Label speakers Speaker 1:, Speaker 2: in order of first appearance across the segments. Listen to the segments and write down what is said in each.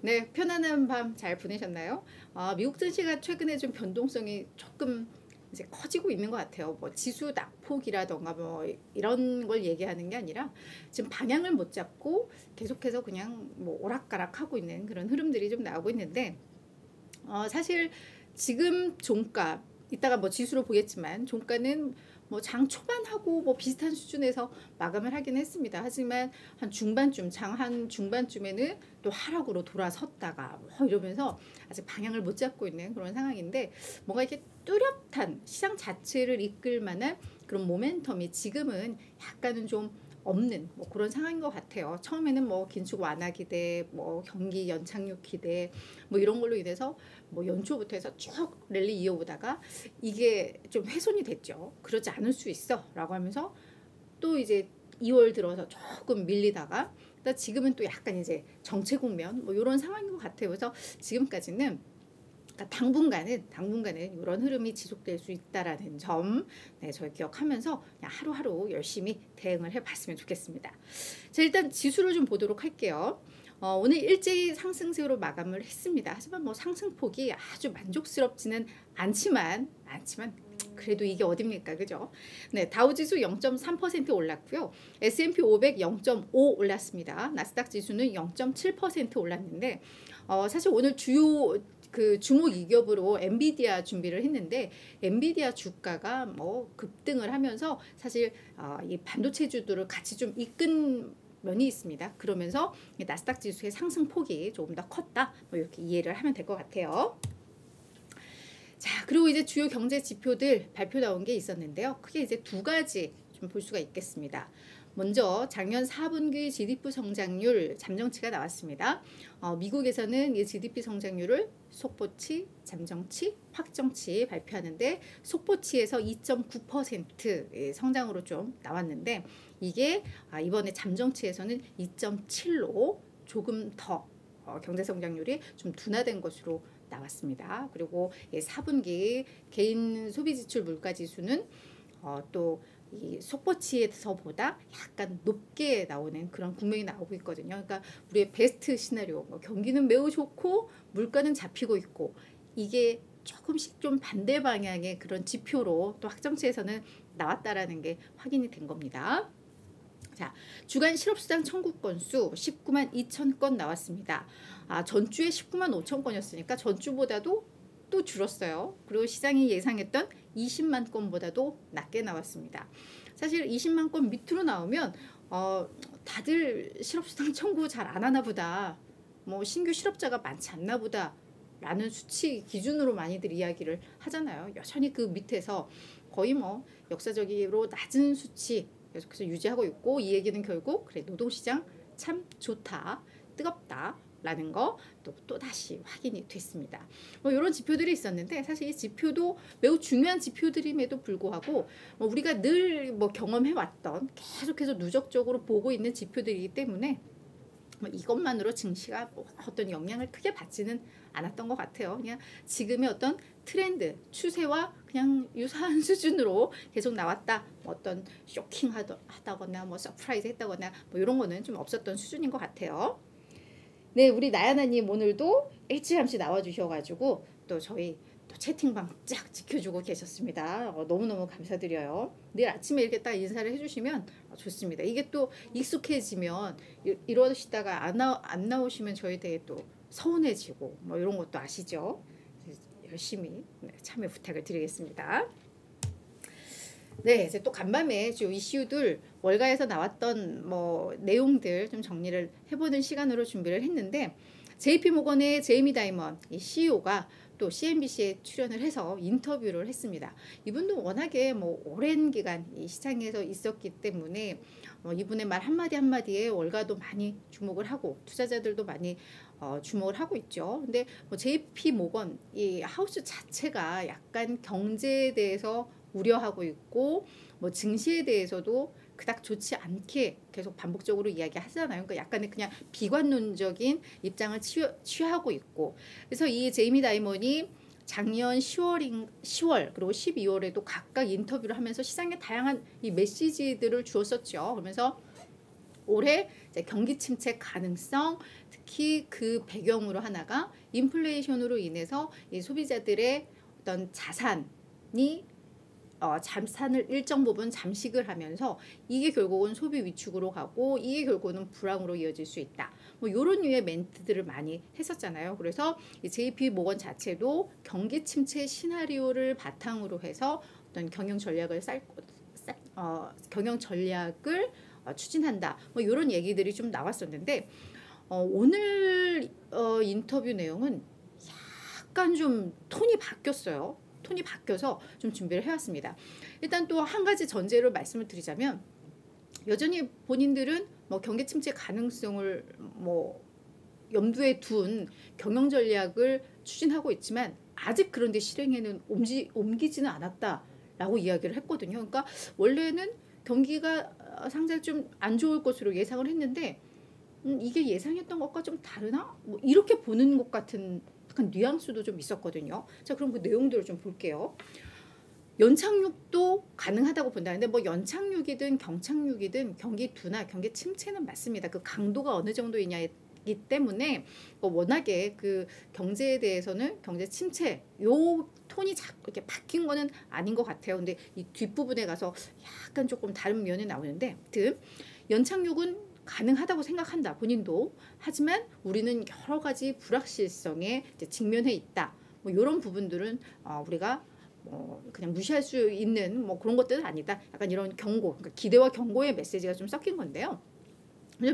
Speaker 1: 네, 편안한 밤 잘 보내셨나요? 미국 증시가 최근에 좀 변동성이 조금 이제 커지고 있는 것 같아요. 뭐 지수 낙폭이라던가 뭐 이런 걸 얘기하는 게 아니라 지금 방향을 못 잡고 계속해서 그냥 뭐 오락가락하고 있는 그런 흐름들이 좀 나오고 있는데 사실 지금 종가 이따가 뭐 지수로 보겠지만 종가는 뭐 장 초반하고 뭐 비슷한 수준에서 마감을 하긴 했습니다. 하지만 한 중반쯤 장 한 중반쯤에는 또 하락으로 돌아섰다가 뭐 이러면서 아직 방향을 못 잡고 있는 그런 상황인데 뭔가 이렇게 뚜렷한 시장 자체를 이끌 만한 그런 모멘텀이 지금은 약간은 좀 없는 뭐 그런 상황인 것 같아요. 처음에는 뭐 긴축 완화 기대, 뭐 경기 연착륙 기대, 뭐 이런 걸로 인해서 뭐 연초부터 해서 쭉 랠리 이어오다가 이게 좀 훼손이 됐죠. 그러지 않을 수 있어라고 하면서 또 이제 2월 들어서 조금 밀리다가 지금은 또 약간 이제 정체 국면 뭐 이런 상황인 것 같아요. 그래서 지금까지는 당분간은 이런 흐름이 지속될 수 있다라는 점, 네, 저희 기억하면서 그냥 하루하루 열심히 대응을 해봤으면 좋겠습니다. 자, 일단 지수를 좀 보도록 할게요. 오늘 일제히 상승세로 마감을 했습니다. 하지만 뭐 상승폭이 아주 만족스럽지는 않지만 그래도 이게 어딥니까, 그죠? 네, 다우지수 0.3% 올랐고요. S&P 500 0.5 올랐습니다. 나스닥 지수는 0.7% 올랐는데 사실 오늘 주요 그 주목 이격으로 엔비디아 준비를 했는데 엔비디아 주가가 뭐 급등을 하면서 사실 이 반도체주들을 같이 좀 이끈 면이 있습니다. 그러면서 나스닥 지수의 상승폭이 조금 더 컸다. 뭐 이렇게 이해를 하면 될 것 같아요. 자, 그리고 이제 주요 경제 지표들 발표 나온 게 있었는데요. 크게 이제 두 가지 좀 볼 수가 있겠습니다. 먼저 작년 4분기 GDP 성장률 잠정치가 나왔습니다. 미국에서는 이 GDP 성장률을 속보치, 잠정치, 확정치 발표하는데 속보치에서 2.9% 성장으로 좀 나왔는데 이게 이번에 잠정치에서는 2.7로 조금 더 경제 성장률이 좀 둔화된 것으로 나왔습니다. 그리고 4분기 개인 소비 지출 물가 지수는 또 이 속보치에서보다 약간 높게 나오는 그런 국면이 나오고 있거든요. 그러니까 우리의 베스트 시나리오, 경기는 매우 좋고 물가는 잡히고 있고 이게 조금씩 좀 반대 방향의 그런 지표로 또 확정치에서는 나왔다라는 게 확인이 된 겁니다. 자, 주간 실업수당 청구 건수 19만 2천 건 나왔습니다. 전주에 19만 5천 건이었으니까 전주보다도 또 줄었어요. 그리고 시장이 예상했던 20만 건보다도 낮게 나왔습니다. 사실 20만 건 밑으로 나오면 다들 실업수당 청구 잘 안 하나 보다. 뭐 신규 실업자가 많지 않나 보다. 라는 수치 기준으로 많이들 이야기를 하잖아요. 여전히 그 밑에서 거의 뭐 역사적으로 낮은 수치 계속해서 유지하고 있고 이 얘기는 결국 그래 노동시장 참 좋다, 뜨겁다. 라는 거 또 다시 확인이 됐습니다. 뭐 이런 지표들이 있었는데 사실 이 지표도 매우 중요한 지표들임에도 불구하고 우리가 늘 뭐 경험해왔던 계속해서 누적적으로 보고 있는 지표들이기 때문에 이것만으로 증시가 어떤 영향을 크게 받지는 않았던 것 같아요. 그냥 지금의 어떤 트렌드, 추세와 그냥 유사한 수준으로 계속 나왔다. 어떤 쇼킹하다거나 뭐 서프라이즈 했다거나 뭐 이런 거는 좀 없었던 수준인 것 같아요. 네, 우리 나야나님 오늘도 일찌감치 나와주셔가지고 또 저희 또 채팅방 쫙 지켜주고 계셨습니다. 너무너무 감사드려요. 내일 아침에 이렇게 딱 인사를 해주시면 좋습니다. 이게 또 익숙해지면 이러시다가 안 나오시면 저희 되게 또 서운해지고 뭐 이런 것도 아시죠? 열심히 참여 부탁을 드리겠습니다. 네, 이제 또 간밤에 주요 이슈들 월가에서 나왔던 뭐 내용들 좀 정리를 해보는 시간으로 준비를 했는데 JP모건의 제이미 다이먼 이 CEO가 또 CNBC에 출연을 해서 인터뷰를 했습니다. 이분도 워낙에 뭐 오랜 기간 이 시장에서 있었기 때문에 이분의 말 한마디 한마디에 월가도 많이 주목을 하고 투자자들도 많이 주목을 하고 있죠. 근데 뭐 JP모건 이 하우스 자체가 약간 경제에 대해서 우려하고 있고 뭐 증시에 대해서도 그닥 좋지 않게 계속 반복적으로 이야기하잖아요. 그러니까 약간의 그냥 비관론적인 입장을 취하고 있고 그래서 이 제이미 다이먼이 작년 10월 그리고 12월에도 각각 인터뷰를 하면서 시장에 다양한 이 메시지들을 주었었죠. 그러면서 올해 이제 경기 침체 가능성, 특히 그 배경으로 하나가 인플레이션으로 인해서 이 소비자들의 어떤 자산이 자산을 일정 부분 잠식을 하면서 이게 결국은 소비 위축으로 가고 이게 결국은 불황으로 이어질 수 있다. 뭐 이런 류의 멘트들을 많이 했었잖아요. 그래서 이 JP 모건 자체도 경기 침체 시나리오를 바탕으로 해서 어떤 경영 전략을 추진한다. 뭐 이런 얘기들이 좀 나왔었는데 오늘 인터뷰 내용은 약간 좀 톤이 바뀌었어요. 톤이 바뀌어서 좀 준비를 해왔습니다. 일단 또 한 가지 전제로 말씀을 드리자면 여전히 본인들은 뭐 경기 침체 가능성을 뭐 염두에 둔 경영 전략을 추진하고 있지만 아직 그런데 실행에는 옮기지는 않았다라고 이야기를 했거든요. 그러니까 원래는 경기가 상당히 좀 안 좋을 것으로 예상을 했는데 이게 예상했던 것과 좀 다르나? 뭐 이렇게 보는 것 같은 약간 뉘앙스도 좀 있었거든요. 자, 그럼 그 내용들을 좀 볼게요. 연착륙도 가능하다고 본다는데 뭐 연착륙이든 경착륙이든 경기 둔화, 경기 침체는 맞습니다. 그 강도가 어느 정도이냐이기 때문에 워낙에 그 경제에 대해서는 경제 침체 요 톤이 자꾸 이렇게 바뀐 거는 아닌 것 같아요. 근데 이 뒷부분에 가서 약간 조금 다른 면이 나오는데, 아무튼 연착륙은 가능하다고 생각한다 본인도. 하지만 우리는 여러 가지 불확실성에 직면해 있다. 뭐 이런 부분들은 우리가 그냥 무시할 수 있는 뭐 그런 것들은 아니다. 약간 이런 경고, 그러니까 기대와 경고의 메시지가 좀 섞인 건데요.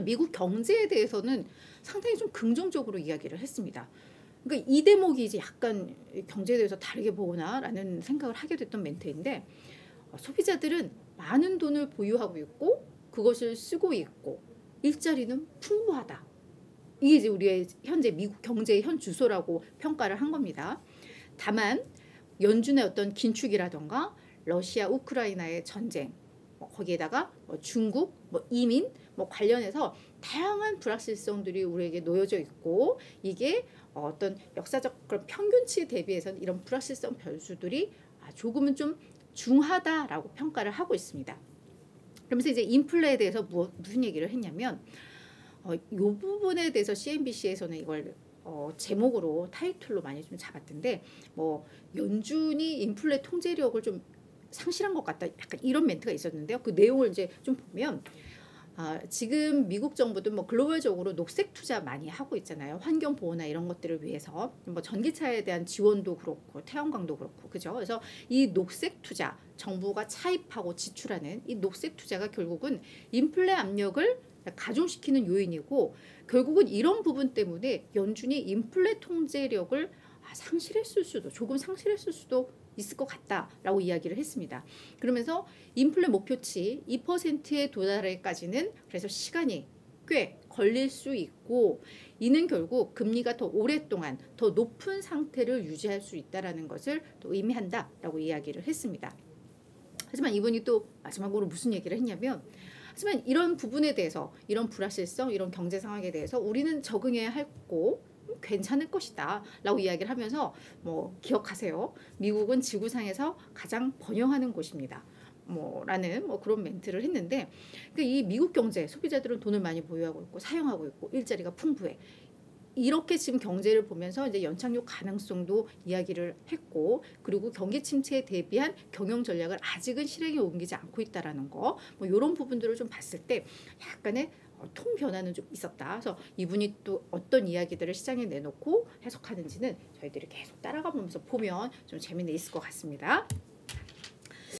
Speaker 1: 미국 경제에 대해서는 상당히 좀 긍정적으로 이야기를 했습니다. 그러니까 이 대목이 이제 약간 경제에 대해서 다르게 보구나라는 생각을 하게 됐던 멘트인데, 소비자들은 많은 돈을 보유하고 있고 그것을 쓰고 있고 일자리는 풍부하다. 이게 이제 우리의 현재 미국 경제의 현 주소라고 평가를 한 겁니다. 다만 연준의 어떤 긴축이라던가 러시아 우크라이나의 전쟁, 거기에다가 중국, 이민 관련해서 다양한 불확실성들이 우리에게 놓여져 있고, 이게 어떤 역사적 그런 평균치에 대비해서는 이런 불확실성 변수들이 조금은 좀 중하다라고 평가를 하고 있습니다. 그러면서 이제 인플레에 대해서 무슨 얘기를 했냐면 이 부분에 대해서 CNBC에서는 이걸 제목으로 타이틀로 많이 좀 잡았던데, 뭐 연준이 인플레 통제력을 좀 상실한 것 같다, 약간 이런 멘트가 있었는데요. 그 내용을 이제 좀 보면 지금 미국 정부도 뭐 글로벌적으로 녹색 투자 많이 하고 있잖아요. 환경 보호나 이런 것들을 위해서 뭐 전기차에 대한 지원도 그렇고 태양광도 그렇고, 그죠? 그래서 이 녹색 투자, 정부가 차입하고 지출하는 이 녹색 투자가 결국은 인플레 압력을 가중시키는 요인이고, 결국은 이런 부분 때문에 연준이 인플레 통제력을 조금 상실했을 수도 있을 것 같다라고 이야기를 했습니다. 그러면서 인플레 목표치 2%에 도달하기까지는 그래서 시간이 꽤 걸릴 수 있고, 이는 결국 금리가 더 오랫동안 더 높은 상태를 유지할 수 있다는 것을 또 의미한다라고 이야기를 했습니다. 하지만 이분이 또 마지막으로 무슨 얘기를 했냐면, 하지만 이런 부분에 대해서, 이런 불확실성, 이런 경제 상황에 대해서 우리는 적응해야 하고 괜찮을 것이다 라고 이야기를 하면서 기억하세요. 미국은 지구상에서 가장 번영하는 곳입니다. 라는 그런 멘트를 했는데, 이 미국 경제, 소비자들은 돈을 많이 보유하고 있고 사용하고 있고 일자리가 풍부해. 이렇게 지금 경제를 보면서 이제 연착륙 가능성도 이야기를 했고, 그리고 경기 침체에 대비한 경영 전략을 아직은 실행에 옮기지 않고 있다라는 거, 이런 부분들을 좀 봤을 때 약간의 톤 변화는 좀 있었다. 그래서 이분이 또 어떤 이야기들을 시장에 내놓고 해석하는지는 저희들이 계속 따라가 보면서 보면 좀 재미는 있을 것 같습니다.